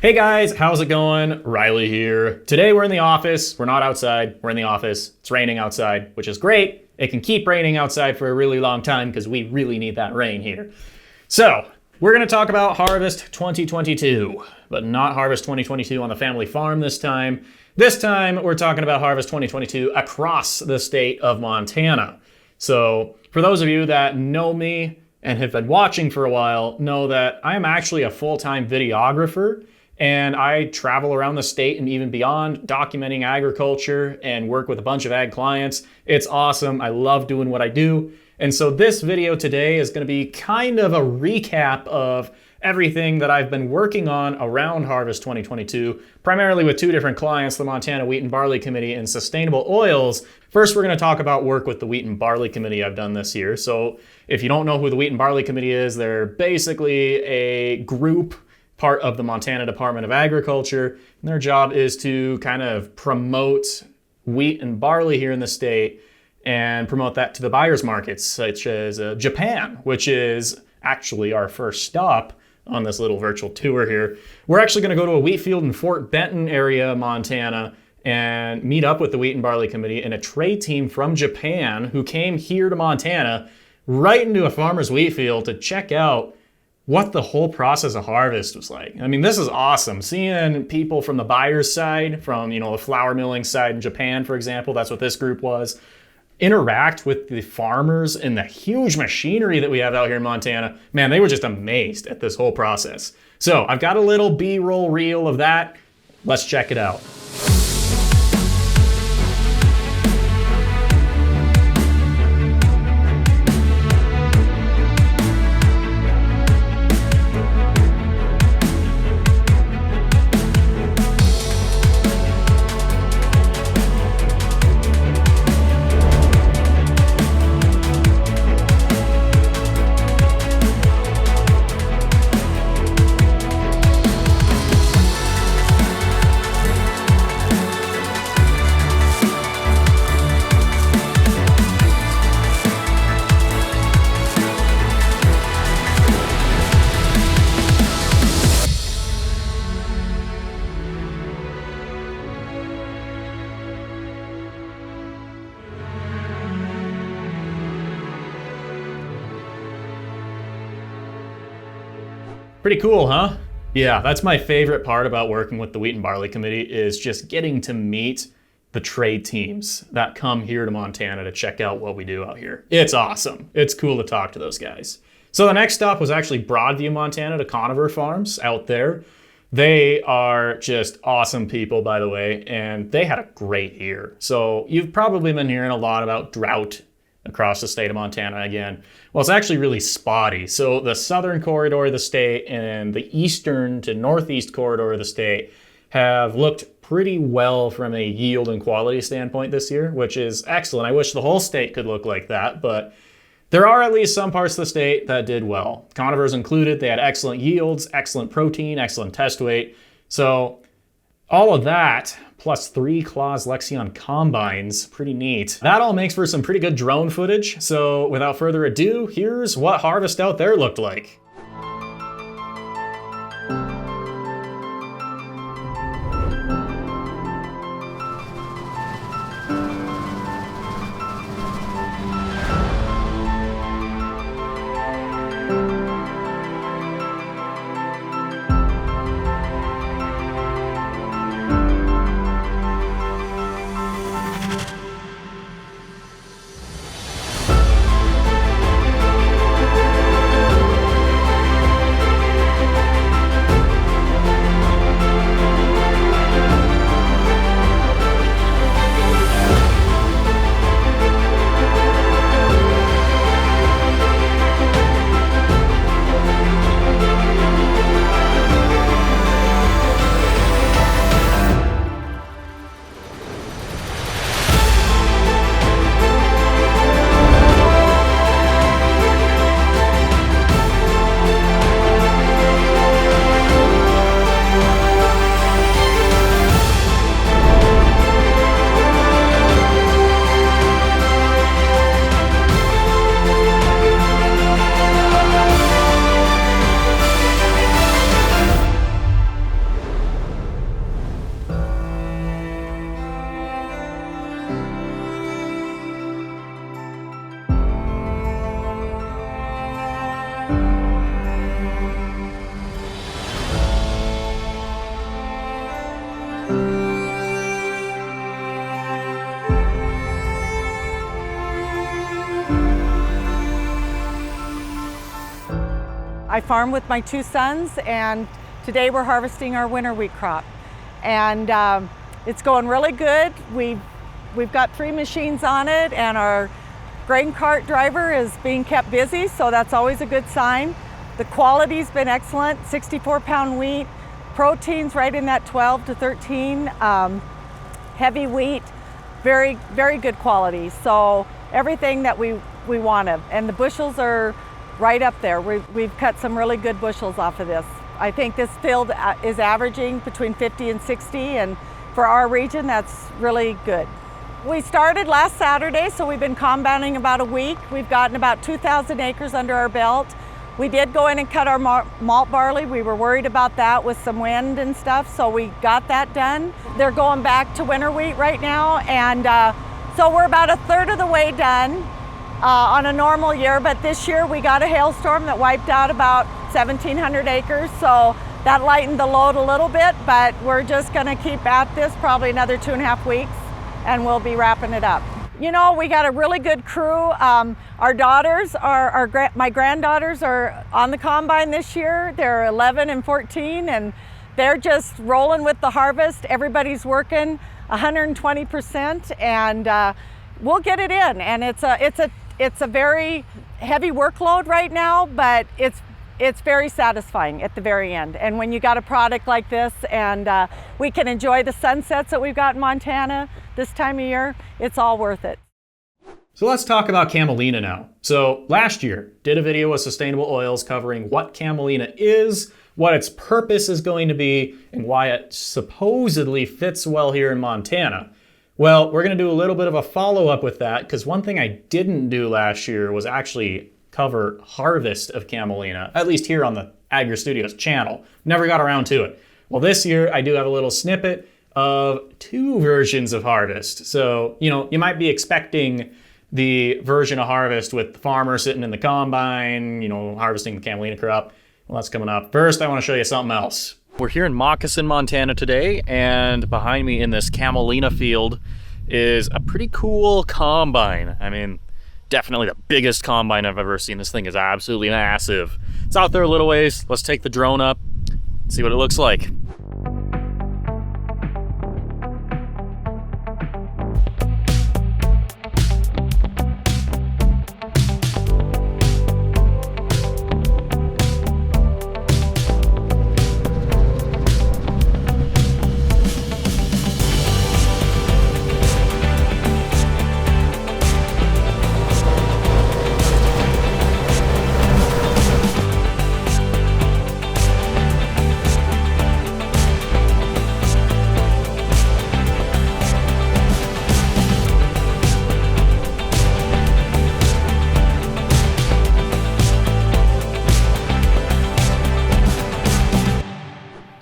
Hey guys, how's it going? Riley here. Today we're in the office. We're not outside, we're in the office. It's raining outside, which is great. It can keep raining outside for a really long time because we really need that rain here. So, we're gonna talk about Harvest 2022, but not Harvest 2022 on the family farm this time. This time, we're talking about Harvest 2022 across the state of Montana. So, for those of you that know me and have been watching for a while, know that I am actually a full-time videographer, and I travel around the state and even beyond documenting agriculture and work with a bunch of ag clients. It's awesome. I love doing what I do. And so this video today is going to be kind of a recap of everything that I've been working on around Harvest 2022, primarily with two different clients, the Montana Wheat and Barley Committee and Sustainable Oils. First, we're going to talk about work with the Wheat and Barley Committee I've done this year. So if you don't know who the Wheat and Barley Committee is, they're basically a group part of the Montana Department of Agriculture. And their job is to kind of promote wheat and barley here in the state and promote that to the buyers markets, such as Japan, which is actually our first stop on this little virtual tour here. We're actually going to go to a wheat field in Fort Benton area, Montana, and meet up with the Wheat and Barley Committee and a trade team from Japan who came here to Montana right into a farmer's wheat field to check out what the whole process of harvest was like. I mean, this is awesome. Seeing people from the buyer's side, from, the flour milling side in Japan, for example, that's what this group was, interact with the farmers and the huge machinery that we have out here in Montana. Man, they were just amazed at this whole process. So I've got a little B-roll reel of that. Let's check it out. Pretty cool, huh? Yeah, that's my favorite part about working with the Wheat and Barley Committee is just getting to meet the trade teams that come here to Montana to check out what we do out here. It's awesome. It's cool to talk to those guys. So the next stop was actually Broadview, Montana to Conover Farms out there. They are just awesome people, by the way, and they had a great year. So you've probably been hearing a lot about drought across the state of Montana again. Well, it's actually really spotty. So the southern corridor of the state and the eastern to northeast corridor of the state have looked pretty well from a yield and quality standpoint this year, which is excellent. I wish the whole state could look like that, but there are at least some parts of the state that did well. Conover's included. They had excellent yields, excellent protein, excellent test weight. So all of that, plus 3 Claas Lexion combines, pretty neat. That all makes for some pretty good drone footage. So without further ado, here's what harvest out there looked like. I farm with my two sons, and today we're harvesting our winter wheat crop. And it's going really good. We've got 3 machines on it, and our grain cart driver is being kept busy, so that's always a good sign. The quality's been excellent, 64-pound wheat, proteins right in that 12 to 13, heavy wheat, very, very good quality. So everything that we wanted, and the bushels are right up there. We've cut some really good bushels off of this. I think this field is averaging between 50 and 60, and for our region, that's really good. We started last Saturday, so we've been combining about a week. We've gotten about 2,000 acres under our belt. We did go in and cut our malt barley. We were worried about that with some wind and stuff, so we got that done. They're going back to winter wheat right now, and so we're about a third of the way done. On a normal year, but this year we got a hailstorm that wiped out about 1,700 acres, so that lightened the load a little bit, but we're just going to keep at this probably another 2.5 weeks, and we'll be wrapping it up. You know, we got a really good crew. Our daughters, my granddaughters are on the combine this year. They're 11 and 14, and they're just rolling with the harvest. Everybody's working 120%, and we'll get it in, and it's a very heavy workload right now, but it's very satisfying at the very end. And when you got a product like this, and we can enjoy the sunsets that we've got in Montana this time of year, it's all worth it. So let's talk about Camelina now. So last year, did a video with Sustainable Oils covering what Camelina is, what its purpose is going to be, and why it supposedly fits well here in Montana. Well, we're going to do a little bit of a follow-up with that, because one thing I didn't do last year was actually cover harvest of Camelina, at least here on the Agri Studios channel. Never got around to it. Well, this year I do have a little snippet of 2 versions of harvest. So, you might be expecting the version of harvest with the farmer sitting in the combine, harvesting the Camelina crop. Well, that's coming up. First, I want to show you something else. We're here in Moccasin, Montana today, and behind me in this Camelina field is a pretty cool combine. I mean, definitely the biggest combine I've ever seen. This thing is absolutely massive. It's out there a little ways. Let's take the drone up, see what it looks like.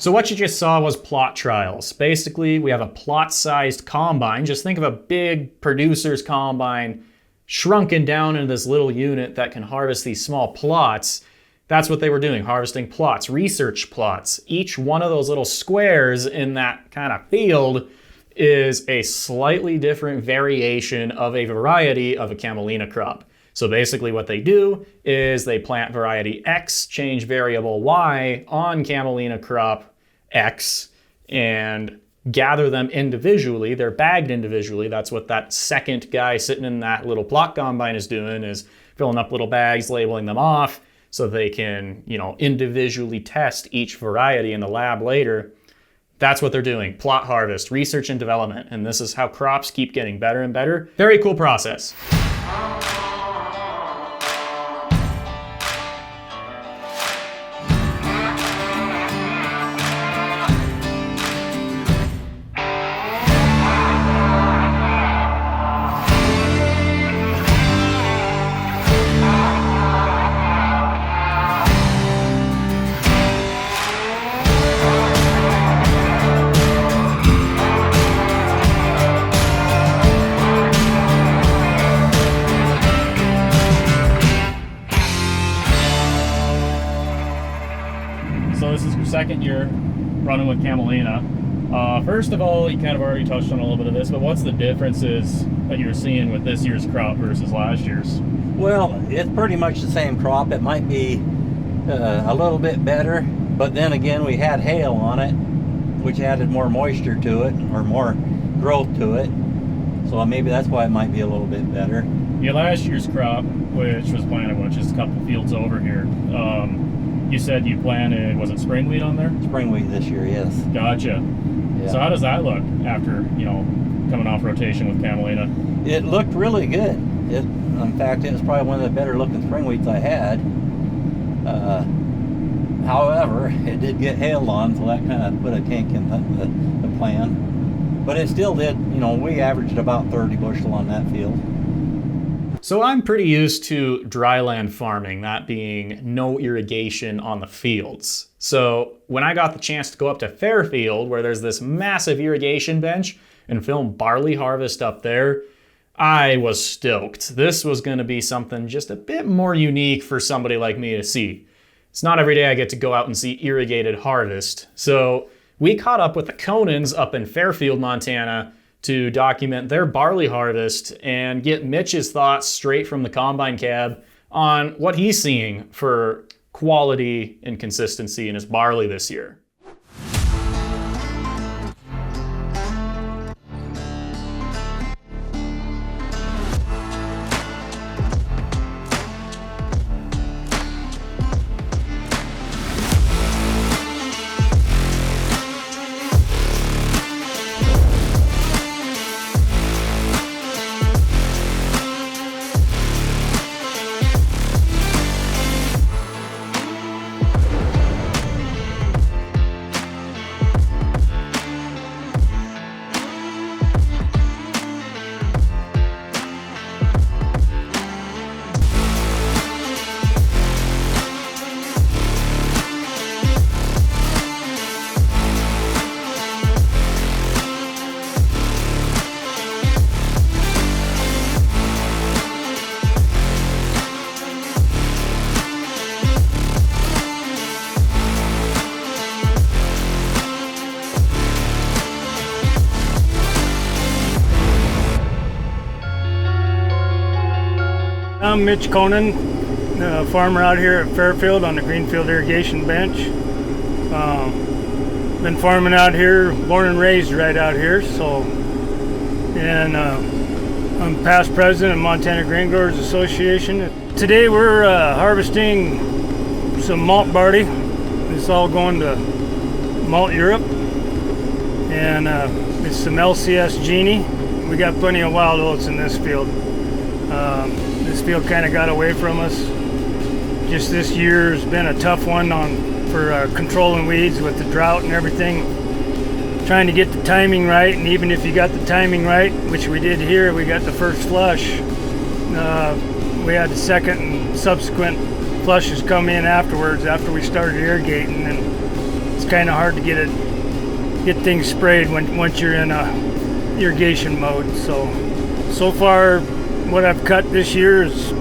So what you just saw was plot trials. Basically, we have a plot-sized combine. Just think of a big producer's combine shrunken down into this little unit that can harvest these small plots. That's what they were doing, harvesting plots, research plots. Each one of those little squares in that kind of field is a slightly different variation of a variety of a Camelina crop. So basically what they do is they plant variety X, change variable Y on Camelina crop X, and gather them individually. They're bagged individually. That's what that second guy sitting in that little plot combine is doing, is filling up little bags, labeling them off so they can, individually test each variety in the lab later. That's what they're doing. Plot harvest, research and development. And this is how crops keep getting better and better. Very cool process. So this is your second year running with Camelina. First of all, you kind of already touched on a little bit of this, but what's the differences that you're seeing with this year's crop versus last year's? Well, it's pretty much the same crop. It might be a little bit better, but then again, we had hail on it, which added more moisture to it, or more growth to it. So maybe that's why it might be a little bit better. Yeah, last year's crop, which was planted, which is a couple fields over here, you said you planted, was it spring wheat on there? Spring wheat this year, yes. Gotcha. Yeah. So how does that look after, coming off rotation with Camelina? It looked really good. In fact, it was probably one of the better looking spring wheats I had. However, it did get hailed on, so that kind of put a kink in the plan. But it still did, we averaged about 30 bushel on that field. So I'm pretty used to dryland farming, that being no irrigation on the fields. So when I got the chance to go up to Fairfield, where there's this massive irrigation bench, and film barley harvest up there, I was stoked. This was going to be something just a bit more unique for somebody like me to see. It's not every day I get to go out and see irrigated harvest. So we caught up with the Conans up in Fairfield, Montana, to document their barley harvest and get Mitch's thoughts straight from the combine cab on what he's seeing for quality and consistency in his barley this year. I'm Mitch Conan, farmer out here at Fairfield on the Greenfield Irrigation Bench. Been farming out here, born and raised right out here. I'm past president of Montana Grain Growers Association. Today we're harvesting some malt barley. It's all going to Malt Europe, and it's some LCS Genie. We got plenty of wild oats in this field. This field kind of got away from us. Just this year's been a tough one for controlling weeds with the drought and everything. Trying to get the timing right, and even if you got the timing right, which we did here, we got the first flush. We had the second and subsequent flushes come in afterwards after we started irrigating, and it's kind of hard to get things sprayed once you're in a irrigation mode. So far, what I've cut this year is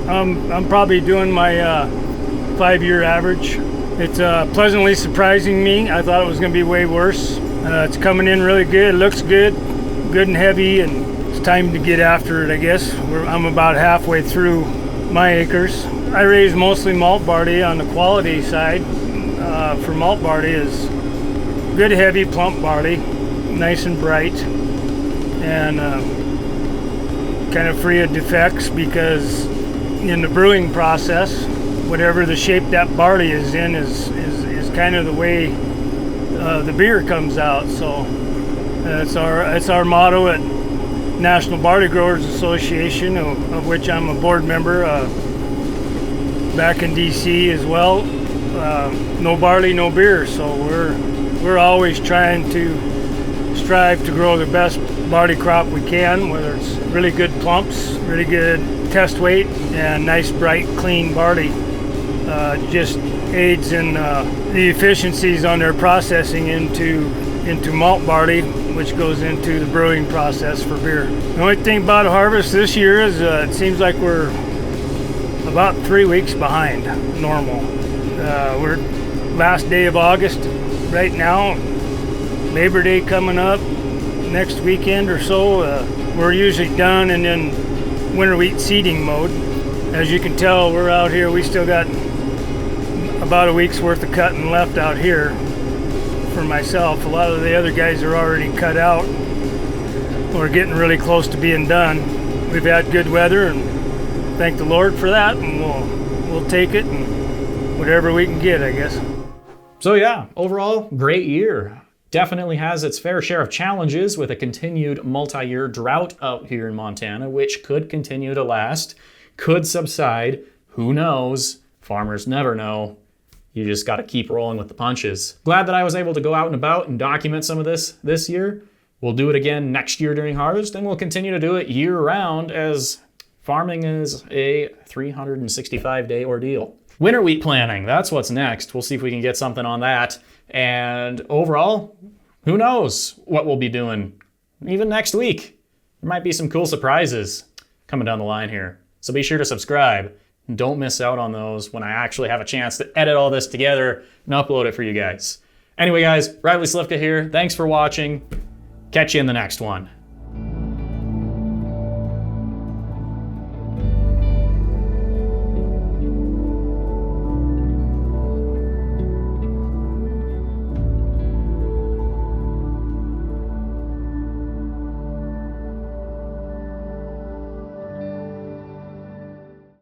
I'm probably doing my 5-year average. It's pleasantly surprising me. I thought it was going to be way worse. It's coming in really good. It looks good and heavy, and it's time to get after it, I guess. I'm about halfway through my acres. I raise mostly malt barley on the quality side. For malt barley is good, heavy, plump barley, nice and bright, and kind of free of defects, because in the brewing process, whatever the shape that barley is in is kind of the way the beer comes out. So it's our motto at National Barley Growers Association, of which I'm a board member back in DC as well. No barley, no beer. So we're always trying to strive to grow the best barley crop we can, whether it's really good plumps, really good test weight, and nice, bright, clean barley. Just aids in the efficiencies on their processing into malt barley, which goes into the brewing process for beer. The only thing about harvest this year is it seems like we're about 3 weeks behind normal. We're last day of August right now. Labor Day coming up next weekend or so. We're usually done and then winter wheat seeding mode. As you can tell, we're out here. We still got about a week's worth of cutting left out here for myself. A lot of the other guys are already cut out. We're getting really close to being done. We've had good weather and thank the Lord for that, and we'll take it and whatever we can get, I guess. So yeah, overall, great year. Definitely has its fair share of challenges with a continued multi-year drought out here in Montana, which could continue to last, could subside, who knows? Farmers never know. You just got to keep rolling with the punches. Glad that I was able to go out and about and document some of this year. We'll do it again next year during harvest, and we'll continue to do it year-round as farming is a 365-day ordeal. Winter wheat planting, that's what's next. We'll see if we can get something on that. And overall, who knows what we'll be doing even next week. There might be some cool surprises coming down the line here. So be sure to subscribe. And don't miss out on those when I actually have a chance to edit all this together and upload it for you guys. Anyway, guys, Riley Slivka here. Thanks for watching. Catch you in the next one.